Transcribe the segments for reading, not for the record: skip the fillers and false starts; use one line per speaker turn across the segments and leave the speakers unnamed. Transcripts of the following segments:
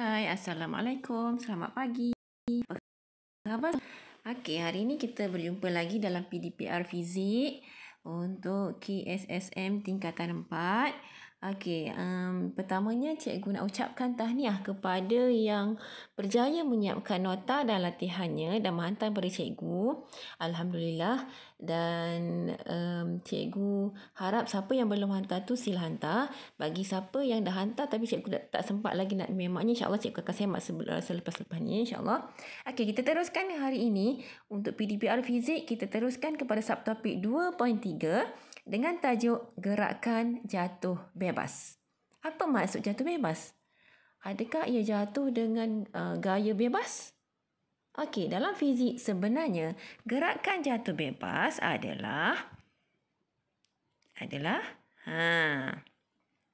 Hai, Assalamualaikum. Selamat pagi. Apa khabar? Okey, hari ini kita berjumpa lagi dalam PDPR Fizik untuk KSSM tingkatan 4. Okey, pertamanya cikgu nak ucapkan tahniah kepada yang berjaya menyiapkan nota dan latihannya dan menghantar kepada cikgu. Alhamdulillah. Dan cikgu harap siapa yang belum hantar tu sila hantar. Bagi siapa yang dah hantar tapi cikgu tak sempat lagi nak menyemaknya, insyaAllah cikgu akan semak selepas-lepas ni, insyaAllah. Okey, kita teruskan hari ini untuk PDPR Fizik. Kita teruskan kepada subtopik 2.3 dengan tajuk gerakan jatuh bebas. Apa maksud jatuh bebas? Adakah ia jatuh dengan gaya bebas? Okey, dalam fizik sebenarnya gerakan jatuh bebas adalah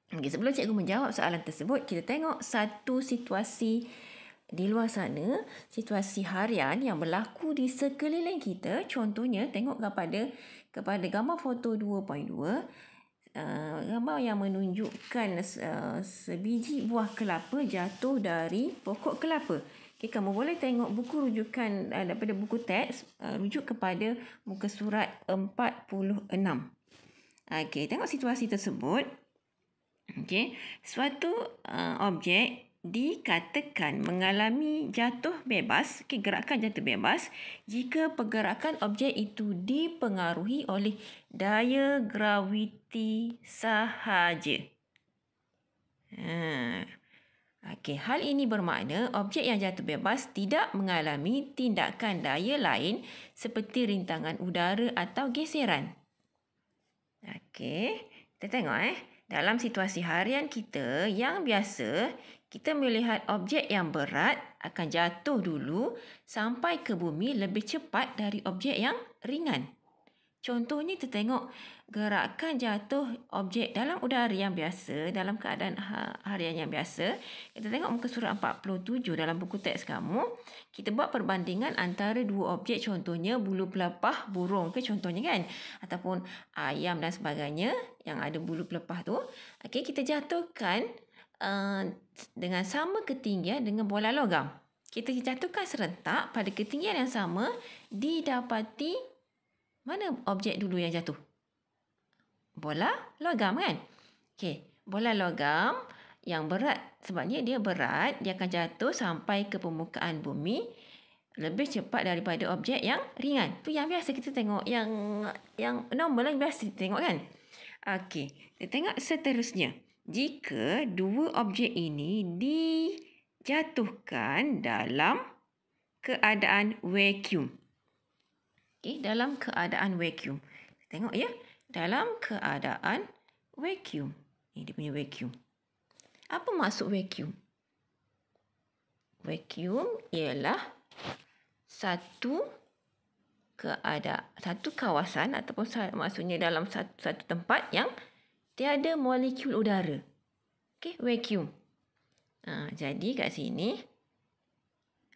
Okey, sebelum cikgu menjawab soalan tersebut, kita tengok satu situasi di luar sana, situasi harian yang berlaku di sekeliling kita. Contohnya, tengok kepada gambar foto 2.2, gambar yang menunjukkan sebiji buah kelapa jatuh dari pokok kelapa. Okay, kamu boleh tengok buku rujukan daripada buku teks, rujuk kepada muka surat 46. Okey, tengok situasi tersebut. Okey, suatu objek dikatakan mengalami jatuh bebas, gerakan jatuh bebas jika pergerakan objek itu dipengaruhi oleh daya graviti sahaja. Okey, hal ini bermakna objek yang jatuh bebas tidak mengalami tindakan daya lain seperti rintangan udara atau geseran. Okey, kita tengok dalam situasi harian kita yang biasa, kita melihat objek yang berat akan jatuh dulu sampai ke bumi lebih cepat dari objek yang ringan. Contohnya kita tengok gerakan jatuh objek dalam udara yang biasa, dalam keadaan harian yang biasa. Kita tengok muka surat 47 dalam buku teks kamu. Kita buat perbandingan antara dua objek, contohnya bulu pelepah burung contohnya kan, ataupun ayam dan sebagainya yang ada bulu pelepah tu. Okey, kita jatuhkan dengan sama ketinggian dengan bola logam. Kita jatuhkan serentak pada ketinggian yang sama, didapati mana objek dulu yang jatuh? Bola logam kan? Okey, bola logam yang berat, sebabnya dia berat, dia akan jatuh sampai ke permukaan bumi lebih cepat daripada objek yang ringan. Tu yang biasa kita tengok, yang normal yang biasa kita tengok kan? Okey, kita tengok seterusnya. Jika dua objek ini dijatuhkan dalam keadaan vacuum. Okey, dalam keadaan vacuum. Tengok ya, dalam keadaan vacuum. Ini dia punya vacuum. Apa maksud vacuum? Vacuum ialah satu kawasan ataupun maksudnya dalam satu tempat yang tiada molekul udara. Okey, vacuum. Jadi kat sini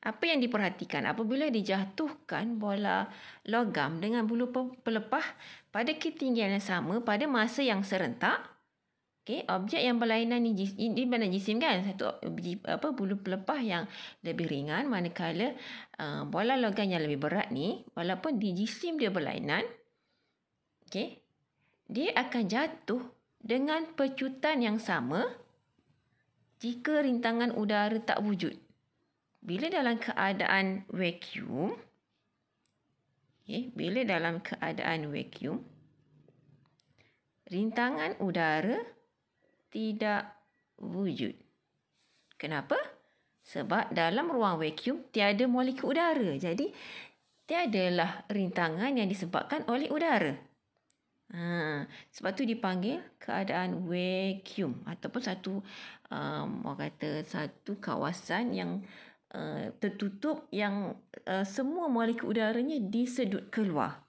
apa yang diperhatikan apabila dijatuhkan bola logam dengan bulu pelepah pada ketinggian yang sama pada masa yang serentak. Okey, objek yang berlainan ni di mana jisim kan, satu bulu pelepah yang lebih ringan, manakala bola logam yang lebih berat ni walaupun di jisim dia berlainan, okey, dia akan jatuh dengan pecutan yang sama jika rintangan udara tak wujud. Bila dalam keadaan vacuum, rintangan udara tidak wujud. Kenapa? Sebab dalam ruang vacuum tiada molekul udara. Jadi tiadalah rintangan yang disebabkan oleh udara. Sebab tu dipanggil keadaan vacuum ataupun satu kawasan yang tertutup yang semua molekul udaranya disedut keluar.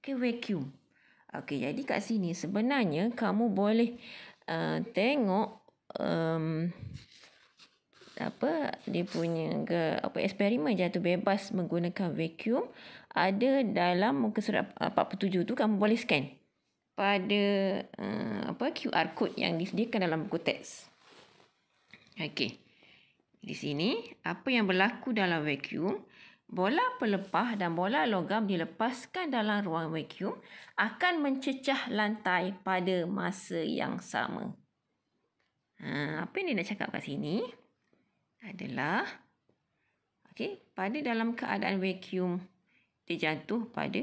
Okey, vacuum. Okey, jadi kat sini sebenarnya kamu boleh tengok dia punya eksperimen jatuh bebas menggunakan vacuum ada dalam muka surat 47 tu. Kamu boleh scan pada QR code yang disediakan dalam buku teks. Okey. Di sini, apa yang berlaku dalam vacuum, bola pelepah dan bola logam dilepaskan dalam ruang vacuum akan mencecah lantai pada masa yang sama. Apa yang dia nak cakap kat sini adalah pada dalam keadaan vacuum, dia jatuh pada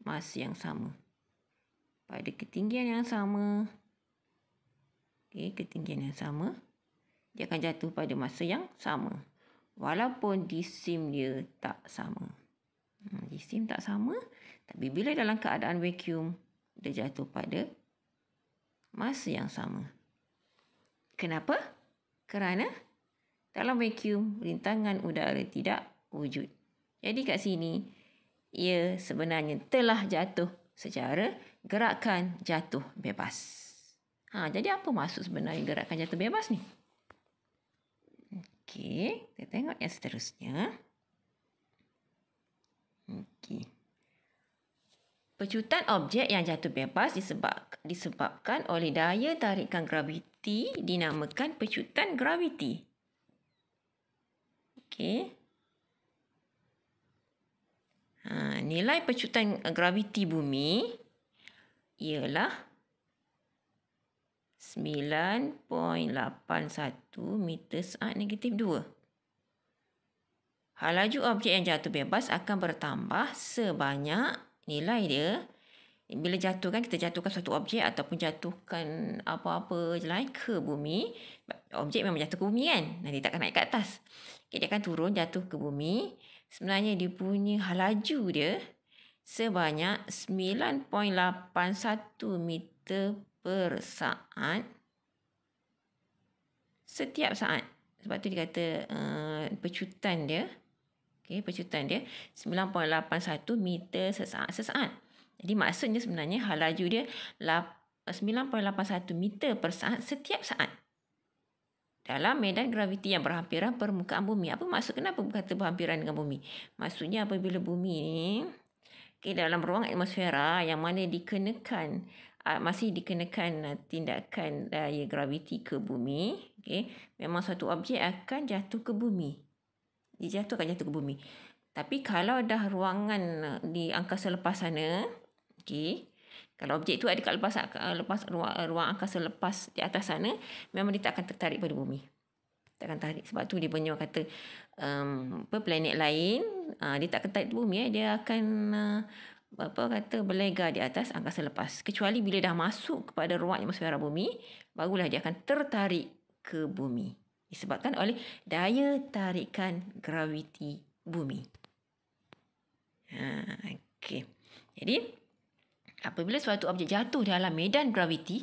masa yang sama. Pada ketinggian yang sama. Ketinggian yang sama. Dia akan jatuh pada masa yang sama. Walaupun disim dia tak sama. Disim tak sama. Tapi bila dalam keadaan vacuum, dia jatuh pada masa yang sama. Kenapa? Kerana dalam vacuum, rintangan udara tidak wujud. Jadi kat sini, ia sebenarnya telah jatuh secara gerakan jatuh bebas. Jadi apa maksud sebenarnya gerakan jatuh bebas ni? Okey, kita tengok yang seterusnya. Okey. Pecutan objek yang jatuh bebas disebabkan oleh daya tarikan graviti dinamakan pecutan graviti. Okey. Nilai pecutan graviti bumi ialah 9.81 meter saat negatif 2. Laju objek yang jatuh bebas akan bertambah sebanyak nilai dia. Bila jatuh kan, kita jatuhkan suatu objek ataupun jatuhkan apa-apa lain ke bumi. Objek memang jatuh ke bumi kan. Nanti tak akan naik ke atas. Dia akan turun jatuh ke bumi. Sebenarnya dia punya laju dia sebanyak 9.81 meter per saat setiap saat. Sebab tu dia kata pecutan dia. Pecutan dia 9.81 meter sesaat. Jadi maksudnya sebenarnya laju dia 9.81 meter per saat setiap saat. Dalam medan graviti yang berhampiran permukaan bumi. Apa maksud kenapa berkata berhampiran dengan bumi? Maksudnya apabila bumi ni dalam ruang atmosfera yang mana masih dikenakan tindakan daya graviti ke bumi, memang satu objek akan jatuh ke bumi. Dia akan jatuh ke bumi. Tapi kalau dah ruangan di angkasa lepas sana, kalau objek tu ada kat lepas ruang angkasa lepas di atas sana, memang dia tak akan tertarik pada bumi. Tak akan tarik. Sebab tu dia punya kata planet lain, dia tak akan tarik bumi. Dia akan berlega di atas angkasa lepas. Kecuali bila dah masuk kepada ruang atmosfera bumi, barulah dia akan tertarik ke bumi. Disebabkan oleh daya tarikan graviti bumi. Jadi, apabila suatu objek jatuh dalam medan graviti,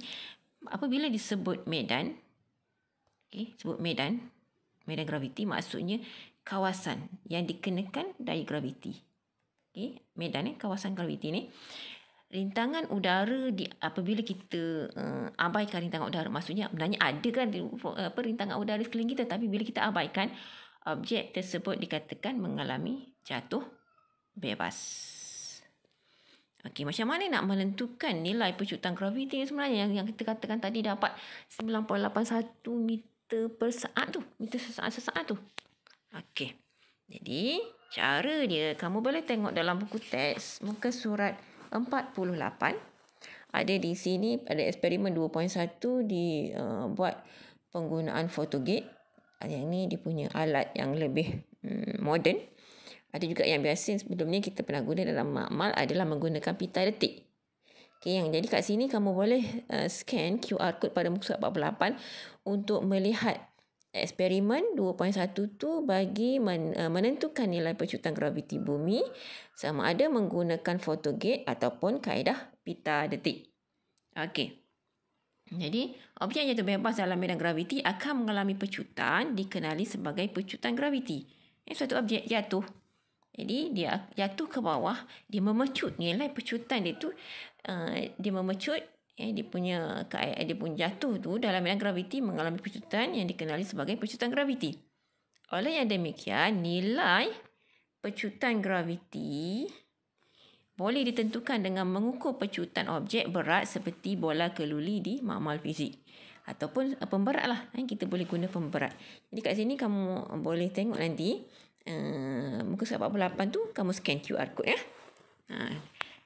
apabila disebut medan, sebut medan graviti maksudnya kawasan yang dikenakan daya graviti. Medan kawasan graviti ni, rintangan udara apabila kita abaikan rintangan udara, maksudnya sebenarnya ada kan rintangan udara sekeliling kita, tapi bila kita abaikan, objek tersebut dikatakan mengalami jatuh bebas. Macam mana nak menentukan nilai pecutan graviti sebenarnya yang kita katakan tadi dapat 9.81 meter per saat tu, meter sesaat tu. Jadi cara dia, kamu boleh tengok dalam buku teks muka surat 48. Ada di sini, pada eksperimen 2.1 dibuat penggunaan photogate. Yang ni dia punya alat yang lebih moden. Ada juga yang biasa sebelum ni kita pernah guna dalam makmal adalah menggunakan pita detik. Yang jadi kat sini kamu boleh scan QR code pada muka surat 48 untuk melihat eksperimen 2.1 tu bagi menentukan nilai pecutan graviti bumi sama ada menggunakan photogate ataupun kaedah pita detik. Jadi, objek yang jatuh bebas dalam medan graviti akan mengalami pecutan dikenali sebagai pecutan graviti. Suatu objek jatuh. Jadi, dia jatuh ke bawah, dia memecut nilai pecutan dia tu, dia memecut dia punya jatuh tu dalam medan graviti mengalami pecutan yang dikenali sebagai pecutan graviti. Oleh yang demikian, nilai pecutan graviti boleh ditentukan dengan mengukur pecutan objek berat seperti bola keluli di makmal fizik. ataupun pemberat lah. Kita boleh guna pemberat. Jadi kat sini kamu boleh tengok nanti muka surat 48 tu kamu scan QR code ya.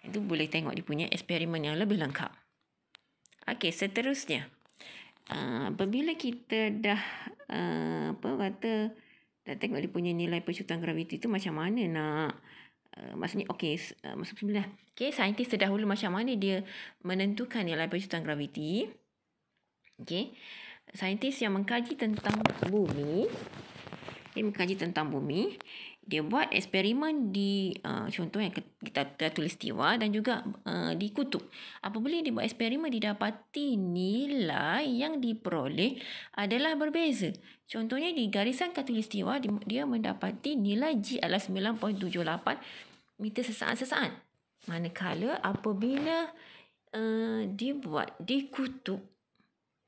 Itu boleh tengok dia punya eksperimen yang lebih lengkap. Okey, seterusnya. Apabila kita dah dah tengok dia punya nilai pecutan graviti tu macam mana nak maksudnya masuk sembilan. Okey, saintis terdahulu macam mana dia menentukan nilai pecutan graviti? Okey. Saintis yang mengkaji tentang bumi, dia buat eksperimen di contoh yang kita khatulistiwa dan juga di kutub. Apabila dia buat eksperimen, didapati nilai yang diperoleh adalah berbeza. Contohnya di garisan khatulistiwa dia mendapati nilai G adalah 9.78 meter sesaat. Manakala apabila dibuat di kutub,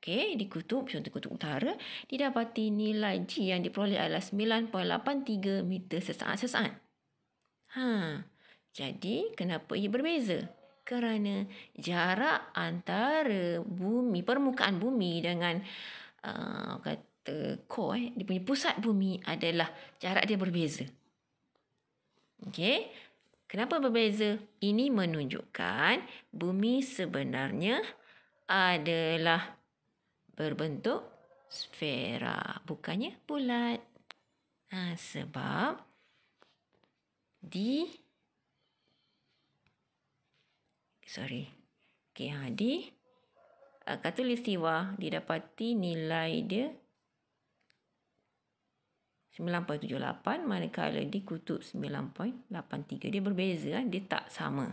di kutub, contoh kutub utara, didapati nilai G yang diperoleh adalah 9.83 meter sesaat. Jadi, kenapa ia berbeza? Kerana jarak antara permukaan bumi dengan dia punya pusat bumi adalah jarak dia berbeza. Okey. Kenapa berbeza? Ini menunjukkan bumi sebenarnya adalah berbentuk sfera, bukannya bulat. Sebab di khatulistiwa didapati nilai dia 9.78, manakala di kutub 9.83. Dia berbeza, dia tak sama.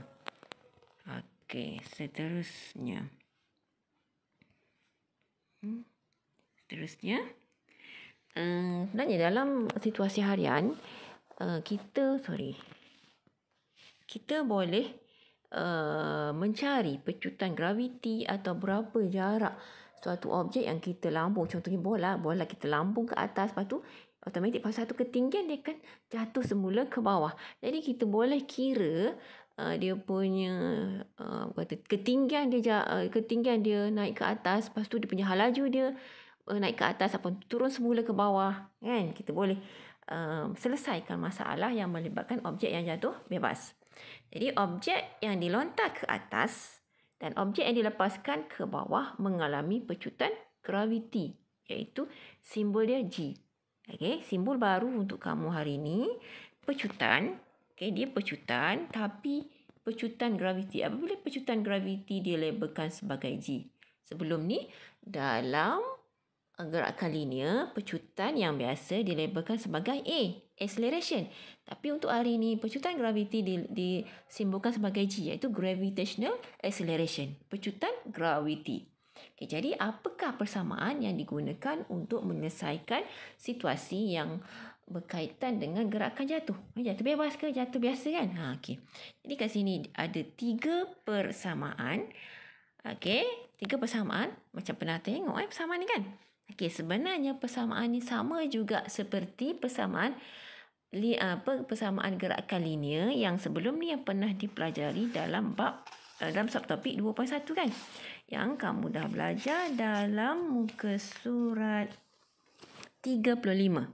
Okey, seterusnya. Sebenarnya dalam situasi harian kita boleh mencari pecutan graviti atau berapa jarak suatu objek yang kita lambung. Contohnya bola kita lambung ke atas, lepas tu automatik pasal satu ketinggian dia kan jatuh semula ke bawah. Jadi kita boleh kira dia punya ketinggian dia naik ke atas, lepas tu dia punya halaju dia naik ke atas ataupun turun semula ke bawah, kan? Kita boleh selesaikan masalah yang melibatkan objek yang jatuh bebas. Jadi objek yang dilontar ke atas dan objek yang dilepaskan ke bawah mengalami pecutan graviti, iaitu simbol dia G. Okey, simbol baru untuk kamu hari ini, pecutan. Okey, dia pecutan tapi pecutan graviti. Apabila pecutan graviti dilabelkan sebagai G. Sebelum ni dalam gerakan linear, pecutan yang biasa dilabelkan sebagai A, acceleration. Tapi untuk hari ini pecutan graviti disimbolkan sebagai G, iaitu gravitational acceleration, pecutan graviti. Okay, jadi apakah persamaan yang digunakan untuk menyelesaikan situasi yang berkaitan dengan gerakan jatuh? Jatuh bebas ke jatuh biasa kan? Okay. Jadi kat sini ada 3 persamaan. Okay, 3 persamaan. Macam pernah tengok persamaan ni kan? Okay, sebenarnya persamaan ni sama juga seperti persamaan gerakan linear yang sebelum ni yang pernah dipelajari dalam subtopik 2.1 kan? Yang kamu dah belajar dalam muka surat 35.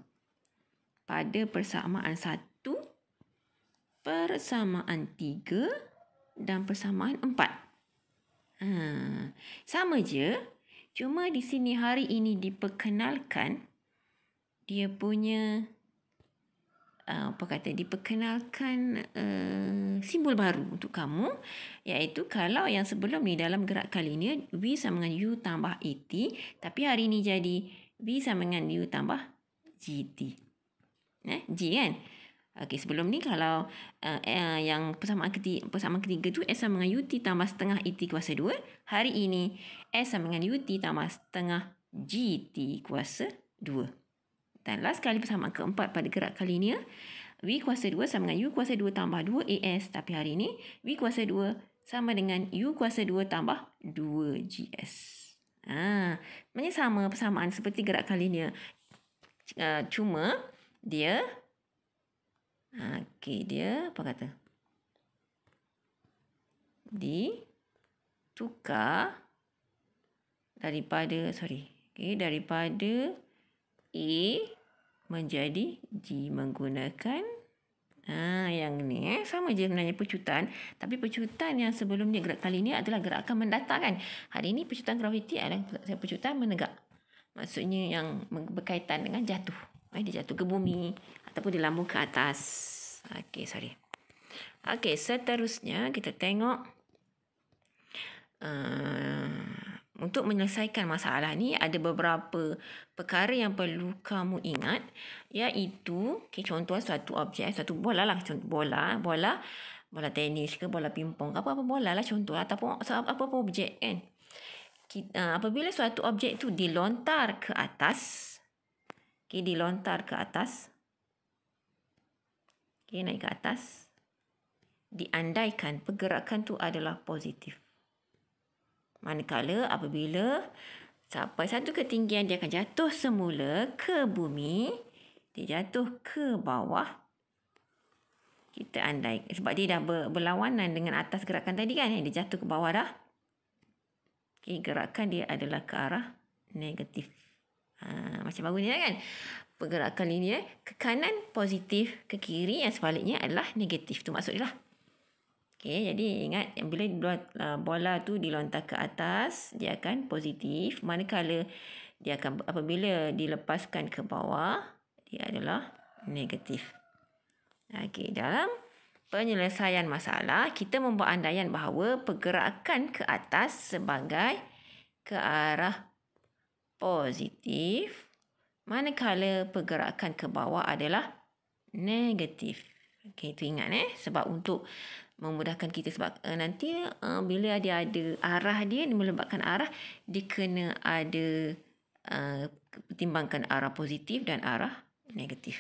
Pada persamaan 1, persamaan 3 dan persamaan 4. Sama je, cuma di sini hari ini diperkenalkan dia punya simbol baru untuk kamu, iaitu kalau yang sebelum ni dalam gerakan linear V sama dengan U tambah AT, tapi hari ni jadi V sama dengan U tambah GT. G kan? Okey, sebelum ni kalau yang persamaan ketiga tu S sama dengan UT tambah setengah AT kuasa 2, hari ini S sama dengan UT tambah setengah GT kuasa 2. Dan last kali persamaan keempat pada gerakan linear, V kuasa 2 sama dengan U kuasa 2 tambah 2AS. Tapi hari ini, V kuasa 2 sama dengan U kuasa 2 tambah 2GS. Sebenarnya sama persamaan seperti gerakan linear. Cuma, dia ditukar daripada A menjadi G menggunakan yang ni sama je sebenarnya pecutan, tapi pecutan yang sebelum ni gerak kali ni adalah gerakan mendatar kan. Hari ni pecutan graviti adalah pecutan menegak. Maksudnya yang berkaitan dengan jatuh. Dia jatuh ke bumi ataupun dia lambung ke atas. Okey, seterusnya kita tengok untuk menyelesaikan masalah ni ada beberapa perkara yang perlu kamu ingat, iaitu contoh satu objek, satu bola lah, contoh bola tenis ke bola pingpong, apa-apa bola lah contoh, ataupun apa-apa objek kan. Apabila suatu objek tu dilontar ke atas, naik ke atas, diandaikan pergerakan tu adalah positif. Manakala apabila sampai satu ketinggian dia akan jatuh semula ke bumi, dia jatuh ke bawah. Kita andai sebab dia dah berlawanan dengan atas gerakan tadi kan, dia jatuh ke bawah dah. Gerakan dia adalah ke arah negatif. Macam bagus ni kan. Pergerakan linear ke kanan positif, ke kiri yang sebaliknya adalah negatif. Tu maksud dia lah. Jadi ingat bila bola tu dilontar ke atas, dia akan positif. Manakala dia akan apabila dilepaskan ke bawah, dia adalah negatif. Dalam penyelesaian masalah, kita membuat andaian bahawa pergerakan ke atas sebagai ke arah positif, manakala pergerakan ke bawah adalah negatif. Itu ingat sebab untuk memudahkan kita, sebab nanti bila dia ada arah dia melibatkan arah, dia kena ada pertimbangkan arah positif dan arah negatif.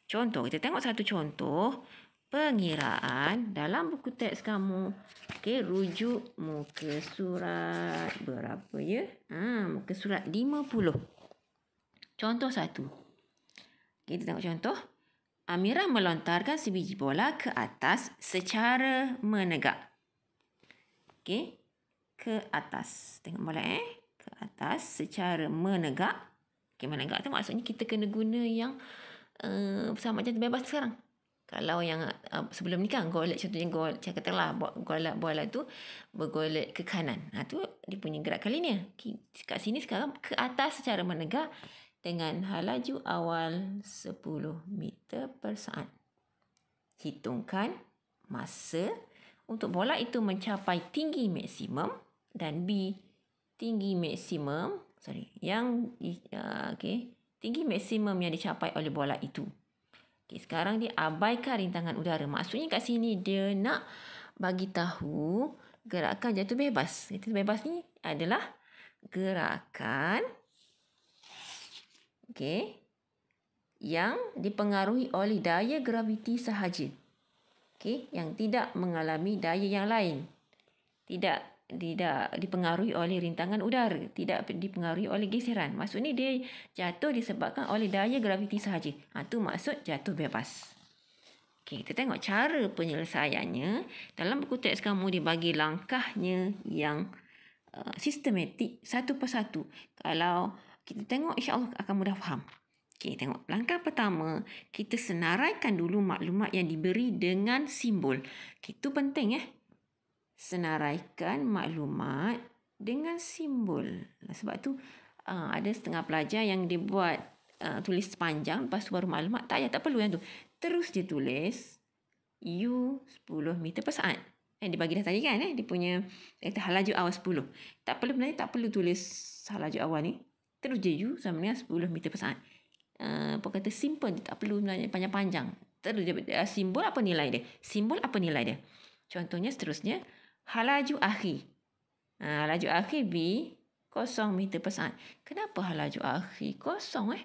Contoh, kita tengok satu contoh pengiraan dalam buku teks kamu. Rujuk muka surat berapa ya? Muka surat 50. Contoh 1. Kita tengok contoh. Amirah melontarkan sebiji bola ke atas secara menegak. Ke atas. Tengok bola ke atas secara menegak. Menegak tu maksudnya kita kena guna yang sama macam bebas sekarang. Kalau yang sebelum ni kan golek, contohnya saya katalah bola tu bergolek ke kanan. Tu dia punya gerakan linear. Kat sini sekarang ke atas secara menegak dengan halaju awal 10 meter per saat. Hitungkan masa untuk bola itu mencapai tinggi maksimum dan B tinggi maksimum tinggi maksimum yang dicapai oleh bola itu. Sekarang dia abaikan rintangan udara. Maksudnya kat sini dia nak bagi tahu gerakan jatuh bebas. Jatuh bebas ni adalah gerakan yang dipengaruhi oleh daya graviti sahaja. Yang tidak mengalami daya yang lain. Tidak dipengaruhi oleh rintangan udara, tidak dipengaruhi oleh geseran. Maksudnya dia jatuh disebabkan oleh daya graviti sahaja. Tu maksud jatuh bebas. Kita tengok cara penyelesaiannya. Dalam buku teks kamu dibagi langkahnya yang sistematik satu persatu. Kalau kita tengok, insya-Allah akan mudah faham. Tengok. Langkah pertama, kita senaraikan dulu maklumat yang diberi dengan simbol. Itu penting Senaraikan maklumat dengan simbol. Sebab tu ada setengah pelajar yang dia buat tulis panjang, lepas tu baru maklumat. Tak perlu yang tu. Terus dia tulis U 10 meter per saat. Dia bagi dah tadi kan, dia punya halaju awal 10. Tak perlu tulis halaju awal ni. Terus je U sama dengan 10 meter per saat. Kata simple, tak perlu panjang-panjang. Terus dia simbol apa nilai dia? Simbol apa nilai dia? Contohnya seterusnya, halaju akhir. Halaju akhir B 0 meter per saat. Kenapa halaju akhir kosong?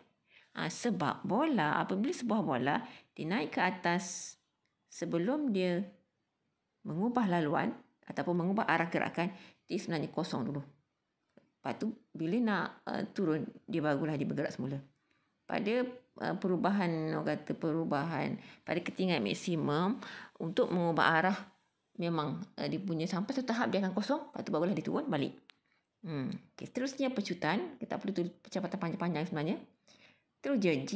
Sebab apabila sebuah bola dinaik ke atas sebelum dia mengubah laluan ataupun mengubah arah gerakan, dia sebenarnya kosong dulu. Lepas tu bila nak turun, dia barulah dia bergerak semula. Pada perubahan pada ketinggian maksimum, untuk mengubah arah memang dia punya sampai satu tahap dia akan kosong, lepas tu barulah dia turun balik. Okay, seterusnya pecutan. Kita perlu tulis percepatan panjang-panjang sebenarnya. Terus je G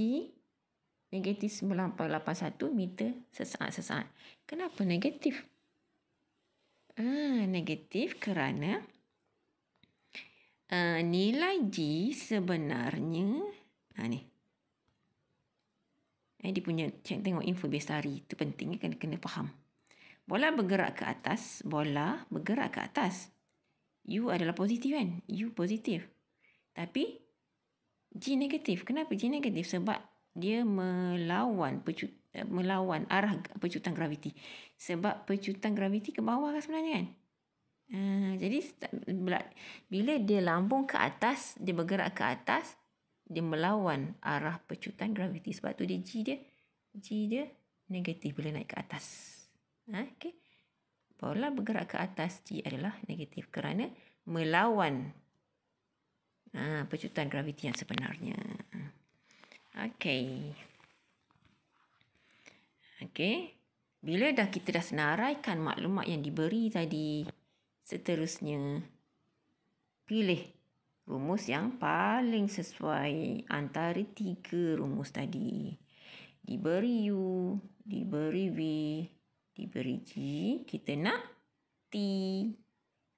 negatif 9.81 meter sesaat. Kenapa negatif? Negatif kerana nilai G sebenarnya ni. Dia punya tengok info bestari. Itu penting, kena faham. Bola bergerak ke atas. U adalah positif kan? U positif. Tapi G negatif. Kenapa G negatif? Sebab dia melawan arah pecutan graviti. Sebab pecutan graviti ke bawah kan sebenarnya kan? Jadi bila dia lambung ke atas, dia bergerak ke atas, dia melawan arah pecutan graviti. Sebab tu dia G dia negatif bila naik ke atas. Okay. Bola bergerak ke atas, G adalah negatif kerana melawan pecutan graviti yang sebenarnya. Okey. Bila kita dah senaraikan maklumat yang diberi tadi, seterusnya pilih rumus yang paling sesuai antara 3 rumus tadi. Diberi U, diberi V, diberi G, kita nak T.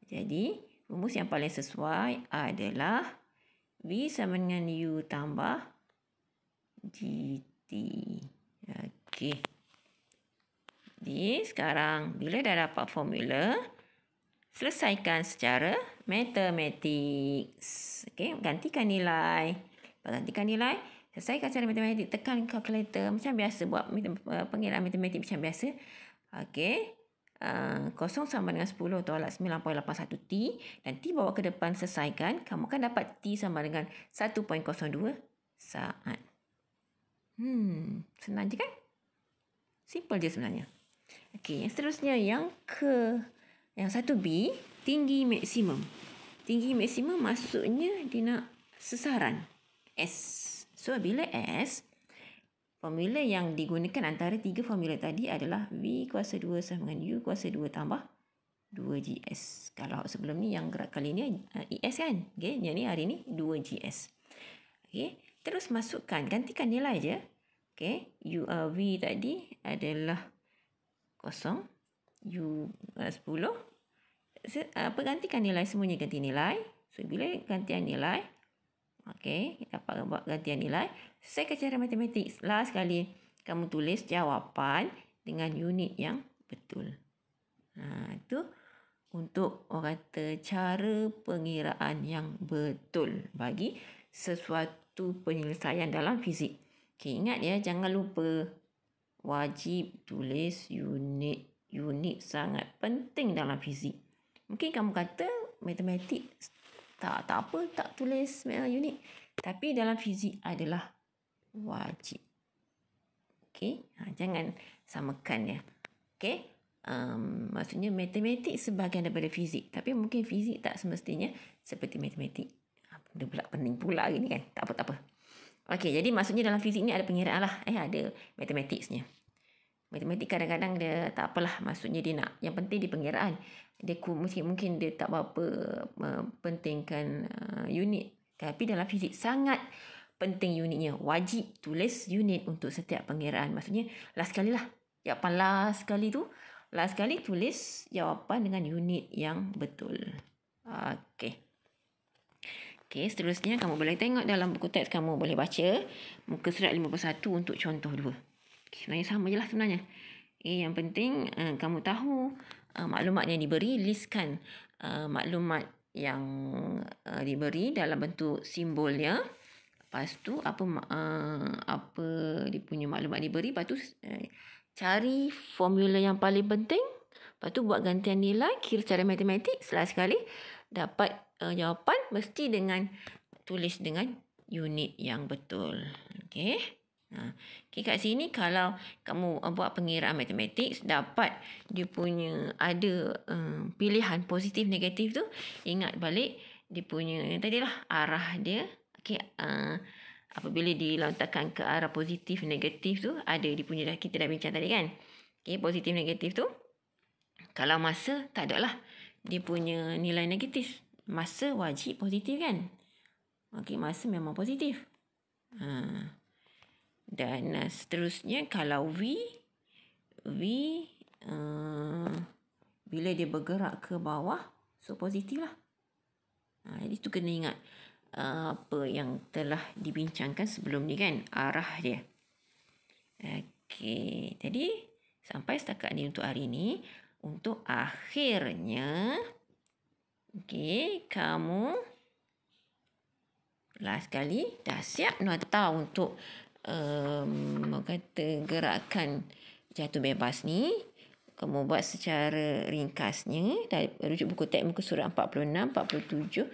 Jadi, rumus yang paling sesuai adalah V sama dengan U tambah GT. Okey. Jadi, sekarang bila dah dapat formula, selesaikan secara matematik. Okey, gantikan nilai. Selesaikan secara matematik, tekan kalkulator macam biasa, buat pengiraan matematik macam biasa. Okey. 0 sama dengan 10 tolak 9.81 T. Dan T bawa ke depan, selesaikan. Kamu akan dapat T sama dengan 1.02 saat. Senang je kan? Simple je sebenarnya. Okey, yang seterusnya yang 1B, tinggi maksimum. Tinggi maksimum maksudnya dia nak sasaran S. So bila S, formula yang digunakan antara 3 formula tadi adalah V kuasa 2 sama dengan U kuasa 2 tambah 2GS. Kalau sebelum ni yang gerak kali ni ES kan? Okay, yang ni hari ni 2GS. Okay, terus masukkan, gantikan nilai je. Okay, V tadi adalah 0, U 10. Gantikan nilai, semuanya ganti nilai. So, bila gantian nilai, okey, dapat buat gantian nilai. Selesaikan cara matematik. Last sekali, kamu tulis jawapan dengan unit yang betul. Itu untuk orang kata cara pengiraan yang betul bagi sesuatu penyelesaian dalam fizik. Okey, ingat ya, jangan lupa wajib tulis unit. Unit sangat penting dalam fizik. Mungkin kamu kata matematik tak apa, tak tulis unit. Tapi dalam fizik adalah wajib. Okey, jangan samakan ya. Okey, maksudnya matematik sebahagian daripada fizik. Tapi mungkin fizik tak semestinya seperti matematik. Benda pula pening pula hari ni kan. Tak apa. Okey, jadi maksudnya dalam fizik ni ada pengiraan lah. Ada matematiknya. Matematik kadang-kadang dia tak apalah, maksudnya dia nak, yang penting di pengiraan. Dia mungkin dia tak berapa pentingkan unit. Tapi dalam fizik sangat penting unitnya. Wajib tulis unit untuk setiap pengiraan. Maksudnya last sekali lah. Jawapan last sekali tulis jawapan dengan unit yang betul. Okey. Okey, seterusnya kamu boleh tengok dalam buku teks, kamu boleh baca muka surat 51 untuk contoh 2. Sebenarnya sama je lah sebenarnya. Yang penting kamu tahu maklumat yang diberi, listkan maklumat yang diberi dalam bentuk simbolnya. Lepas tu apa dia punya maklumat diberi, lepas tu cari formula yang paling penting, lepas tu buat gantian nilai, kira secara matematik, selesai sekali dapat jawapan mesti dengan tulis dengan unit yang betul. Okey. Okay, kat sini kalau kamu buat pengiraan matematik, dapat dia punya ada pilihan positif negatif tu, ingat balik dia punya tadilah arah dia. Okay, apabila dilontarkan ke arah positif negatif tu, ada dia punya, kita dah bincang tadi kan. Okay, positif negatif tu Kalau masa, tak ada lah. Dia punya nilai negatif. Masa wajib positif kan? Okey, masa memang positif. Dan seterusnya, kalau V bila dia bergerak ke bawah, so positif lah. Jadi tu kena ingat apa yang telah dibincangkan sebelum ni kan, arah dia. Okey, jadi sampai setakat ni untuk hari ni. Untuk akhirnya, okey, kamu last kali dah siap nota untuk kata gerakan jatuh bebas ni. Kamu buat secara ringkasnya dari rujuk buku teks muka surat 46, 47,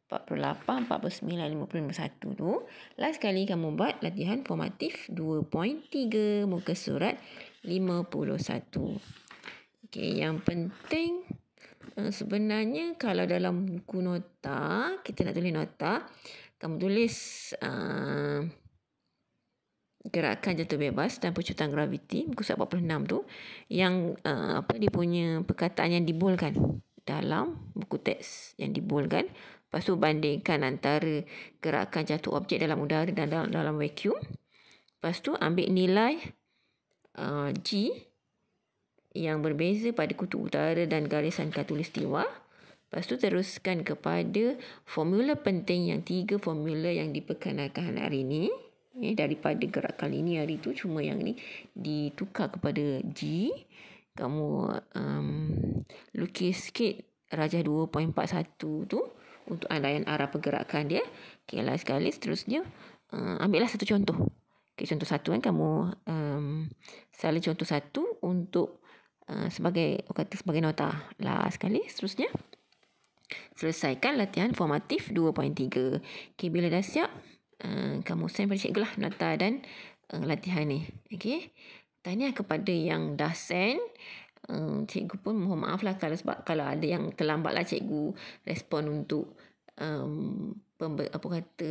48, 49, 50, 51 tu. Last kali kamu buat latihan formatif 2.3 muka surat 51. Okey, yang penting sebenarnya kalau dalam buku nota, kita nak tulis nota, kamu tulis gerakan jatuh bebas dan percutan graviti muka surat 46 tu, yang dia punya perkataan yang dibolkan dalam buku teks yang dibolkan. Lepas tu bandingkan antara gerakan jatuh objek dalam udara dan dalam vacuum. Lepas tu ambil nilai G yang berbeza pada kutub utara dan garisan khatulistiwa. Lepas tu teruskan kepada formula penting, yang 3 formula yang diperkenalkan hari ini. Daripada gerakan ini hari tu, cuma yang ni ditukar kepada G. Kamu lukis sikit rajah 2.41 tu untuk andaian arah pergerakan dia. Okay, last sekali seterusnya ambillah satu contoh. Okay, contoh satu kan, kamu salin contoh satu untuk sebagai nota. Last sekali seterusnya selesaikan latihan formatif 2.3. Okay, bila dah siap, kamu send pada cikgu lah nota dan latihan ni. Okay, tahniah kepada yang dah send. Cikgu pun mohon maaf lah kalau ada yang terlambat lah cikgu respon untuk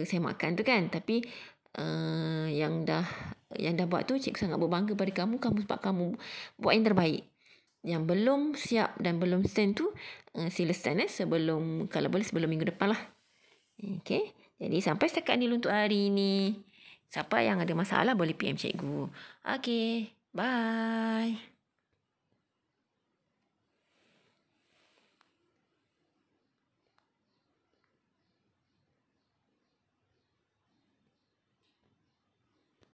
semakan tu kan. Tapi yang dah buat tu, cikgu sangat berbangga pada kamu sebab kamu buat yang terbaik. Yang belum siap dan belum send tu, sila send kalau boleh sebelum minggu depan lah. Okay, jadi sampai setakat ni untuk hari ni. Siapa yang ada masalah boleh PM cikgu. Okay, bye.